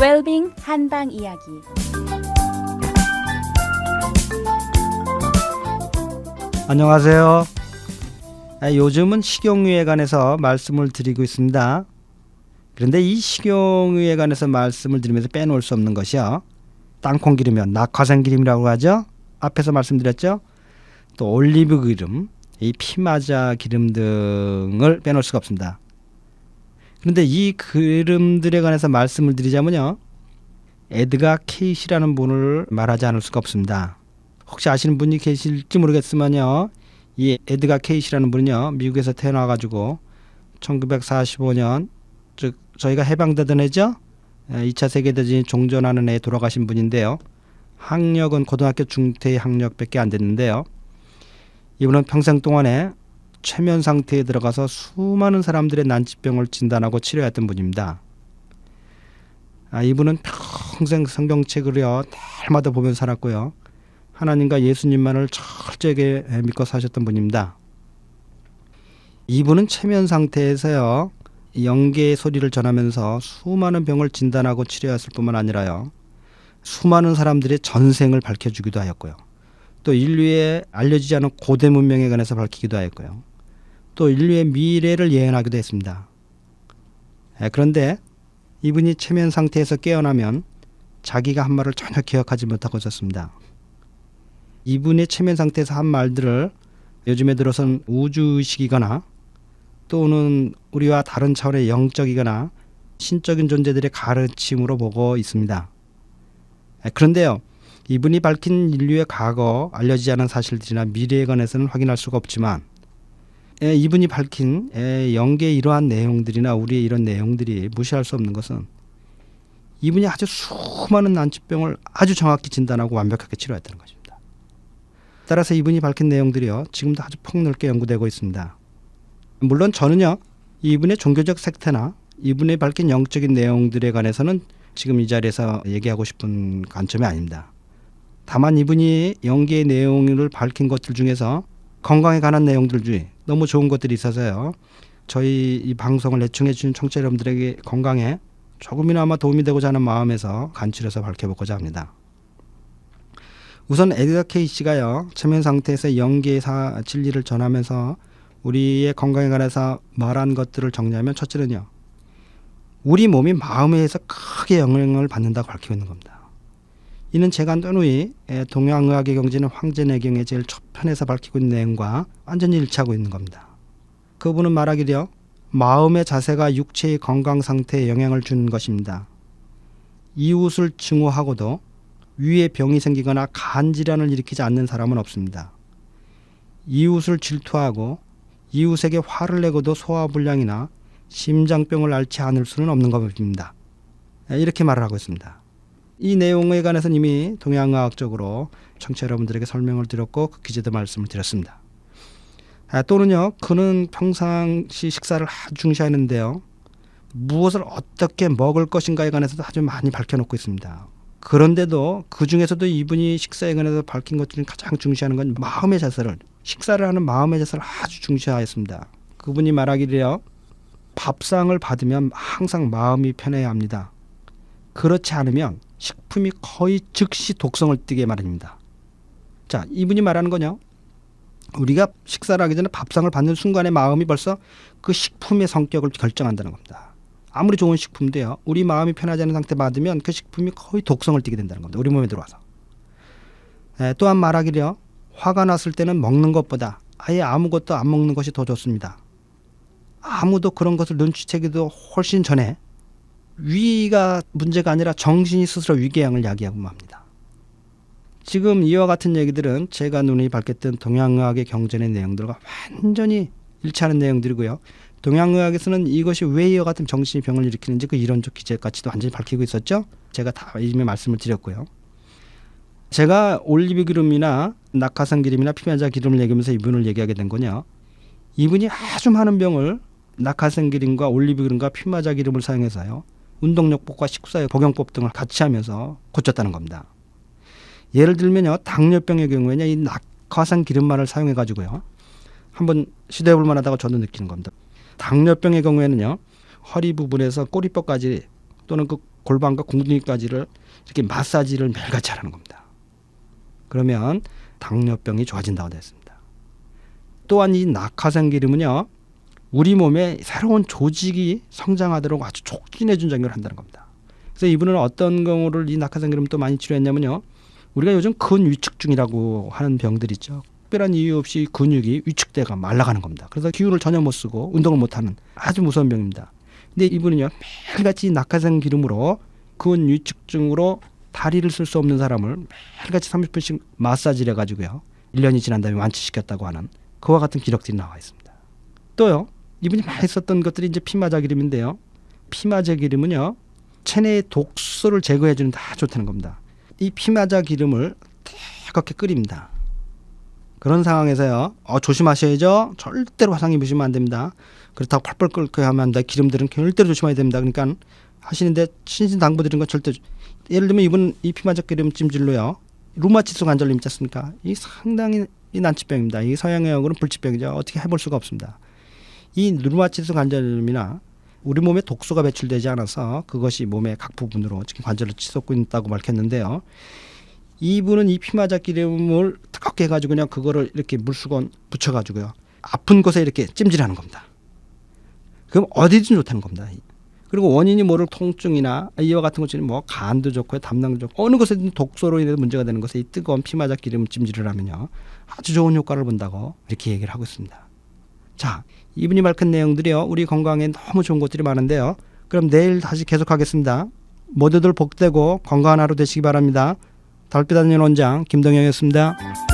웰빙 한방 이야기. 안녕하세요. 요즘은 식용유에 관해서 말씀을 드리고 있습니다. 그런데 이 식용유에 관해서 말씀을 드리면서 빼놓을 수 없는 것이요, 땅콩 기름이요, 낙화산 기름이라고 하죠. 앞에서 말씀드렸죠. 또 올리브 기름, 이 피마자 기름 등을 빼놓을 수가 없습니다. 그런데 이 기름들에 관해서 말씀을 드리자면요, 에드가 케이시라는 분을 말하지 않을 수가 없습니다. 혹시 아시는 분이 계실지 모르겠으면요, 이 에드가 케이시라는 분은요, 미국에서 태어나가지고 1945년, 즉 저희가 해방되던 해죠. 2차 세계대전이 종전하는 해에 돌아가신 분인데요. 학력은 고등학교 중퇴 학력밖에 안 됐는데요. 이분은 평생 동안에 최면 상태에 들어가서 수많은 사람들의 난치병을 진단하고 치료했던 분입니다. 이분은 평생 성경책을요, 날마다 보면서 살았고요. 하나님과 예수님만을 철저하게 믿고 사셨던 분입니다. 이분은 최면 상태에서요, 영계의 소리를 전하면서 수많은 병을 진단하고 치료했을 뿐만 아니라요, 수많은 사람들의 전생을 밝혀주기도 하였고요. 또 인류에 알려지지 않은 고대 문명에 관해서 밝히기도 하였고요. 또 인류의 미래를 예언하기도 했습니다. 그런데 이분이 최면 상태에서 깨어나면 자기가 한 말을 전혀 기억하지 못하고 있었습니다. 이분의 최면 상태에서 한 말들을 요즘에 들어선 우주의식이거나 또는 우리와 다른 차원의 영적이거나 신적인 존재들의 가르침으로 보고 있습니다. 그런데요, 이분이 밝힌 인류의 과거, 알려지지 않은 사실들이나 미래에 관해서는 확인할 수가 없지만, 이분이 밝힌 영계의 이러한 내용들이나 우리의 이런 내용들이 무시할 수 없는 것은 이분이 아주 수많은 난치병을 아주 정확히 진단하고 완벽하게 치료했다는 것입니다. 따라서 이분이 밝힌 내용들이요, 지금도 아주 폭넓게 연구되고 있습니다. 물론 저는요, 이분의 종교적 색태나 이분이 밝힌 영적인 내용들에 관해서는 지금 이 자리에서 얘기하고 싶은 관점이 아닙니다. 다만 이분이 영계의 내용을 밝힌 것들 중에서 건강에 관한 내용들 중에 너무 좋은 것들이 있어서요, 저희 이 방송을 애청해 주신 청취자 여러분들에게 건강에 조금이나마 도움이 되고자 하는 마음에서 간추려서 밝혀보고자 합니다. 우선 에드가 케이시가요, 최면 상태에서 영계의 진리를 전하면서 우리의 건강에 관해서 말한 것들을 정리하면, 첫째는요, 우리 몸이 마음에 의해서 크게 영향을 받는다고 밝히고 있는 겁니다. 이는 제가 누누이 동양의학의 경지는 황제내경의 제일 첫편에서 밝히고 있는 내용과 완전히 일치하고 있는 겁니다. 그분은 말하기로요, 마음의 자세가 육체의 건강 상태에 영향을 주는 것입니다. 이웃을 증오하고도 위에 병이 생기거나 간질환을 일으키지 않는 사람은 없습니다. 이웃을 질투하고 이웃에게 화를 내고도 소화불량이나 심장병을 앓지 않을 수는 없는 것입니다. 이렇게 말을 하고 있습니다. 이 내용에 관해서는 이미 동양의학적으로 청취자 여러분들에게 설명을 드렸고 그 기재도 말씀을 드렸습니다. 또는요, 그는 평상시 식사를 아주 중시하는데요, 무엇을 어떻게 먹을 것인가에 관해서도 아주 많이 밝혀놓고 있습니다. 그런데도 그 중에서도 이분이 식사에 관해서 밝힌 것 중에 가장 중시하는 건 마음의 자세를, 식사를 하는 마음의 자세를 아주 중시하였습니다. 그분이 말하기를요, 밥상을 받으면 항상 마음이 편해야 합니다. 그렇지 않으면 식품이 거의 즉시 독성을 띠게 마련입니다. 자, 이분이 말하는 거냐, 우리가 식사를 하기 전에 밥상을 받는 순간에 마음이 벌써 그 식품의 성격을 결정한다는 겁니다. 아무리 좋은 식품도요, 우리 마음이 편하지 않은 상태 받으면 그 식품이 거의 독성을 띠게 된다는 겁니다. 우리 몸에 들어와서. 또한 말하기를요, 화가 났을 때는 먹는 것보다 아예 아무것도 안 먹는 것이 더 좋습니다. 아무도 그런 것을 눈치채기도 훨씬 전에 위가 문제가 아니라 정신이 스스로 위궤양을 야기하고 맙니다. 지금 이와 같은 얘기들은 제가 눈이 밝혔던 동양의학의 경전의 내용들과 완전히 일치하는 내용들이고요. 동양의학에서는 이것이 왜 이와 같은 정신의 병을 일으키는지 그 이론적 기제까지도 완전히 밝히고 있었죠. 제가 다 이미 말씀을 드렸고요. 제가 올리브 기름이나 낙하산 기름이나 피마자 기름을 얘기하면서 이분을 얘기하게 된 거냐, 이분이 아주 많은 병을 낙하산 기름과 올리브 기름과 피마자 기름을 사용해서요, 운동요법과 식사의 복용법 등을 같이 하면서 고쳤다는 겁니다. 예를 들면요, 당뇨병의 경우에는 이 낙하산 기름만을 사용해 가지고요, 한번 시도해 볼 만하다고 저도 느끼는 겁니다. 당뇨병의 경우에는요, 허리 부분에서 꼬리뼈까지 또는 그 골반과 궁둥이까지를 이렇게 마사지를 매일같이 하라는 겁니다. 그러면 당뇨병이 좋아진다고 되어 있습니다. 또한 이 낙하산 기름은요, 우리 몸에 새로운 조직이 성장하도록 아주 촉진해 준 작용을 한다는 겁니다. 그래서 이분은 어떤 경우를 이 낙하산 기름을 또 많이 치료했냐면요, 우리가 요즘 근위축증이라고 하는 병들 있죠. 특별한 이유 없이 근육이 위축돼가 말라가는 겁니다. 그래서 기운을 전혀 못 쓰고 운동을 못하는 아주 무서운 병입니다. 근데 이분은요, 매일같이 낙하산 기름으로 근위축증으로 다리를 쓸 수 없는 사람을 매일같이 30분씩 마사지를 해가지고요, 1년이 지난 다음에 완치시켰다고 하는 그와 같은 기록들이 나와 있습니다. 또요, 이분이 많이 썼던 것들이 이제 피마자 기름인데요, 피마자 기름은요, 체내의 독소를 제거해주는 데 다 좋다는 겁니다. 이 피마자 기름을 뜨겁게 끓입니다. 그런 상황에서요, 조심하셔야죠. 절대로 화상 입으시면 안 됩니다. 그렇다고 펄펄 끓게 하면 안 됩니다. 기름들은 절대로 조심해야 됩니다. 그러니까 하시는데 신신당부드린 건 절대, 예를 들면 이분 이 피마자 기름 찜질로요, 루마티스 관절염 있지 않습니까? 이 상당히 이 난치병입니다. 이 서양의학으로는 불치병이죠. 어떻게 해볼 수가 없습니다. 이 루마티스 관절염이나 우리 몸에 독소가 배출되지 않아서 그것이 몸의 각 부분으로 지금 관절을 치솟고 있다고 밝혔는데요. 이분은 이 피마자 기름을 뜨겁게 해가지고 그냥 그거를 이렇게 물수건 붙여가지고요, 아픈 곳에 이렇게 찜질하는 겁니다. 그럼 어디든 좋다는 겁니다. 그리고 원인이 모를 통증이나 이와 같은 것처럼 뭐 간도 좋고요, 담낭도 좋고, 어느 곳에든 독소로 인해서 문제가 되는 것에 이 뜨거운 피마자 기름 찜질을 하면요, 아주 좋은 효과를 본다고 이렇게 얘기를 하고 있습니다. 자, 이분이 밝힌 내용들이요, 우리 건강에 너무 좋은 것들이 많은데요. 그럼 내일 다시 계속하겠습니다. 모두들 복되고 건강한 하루 되시기 바랍니다. 달빛 아닌 원장 김동영이었습니다.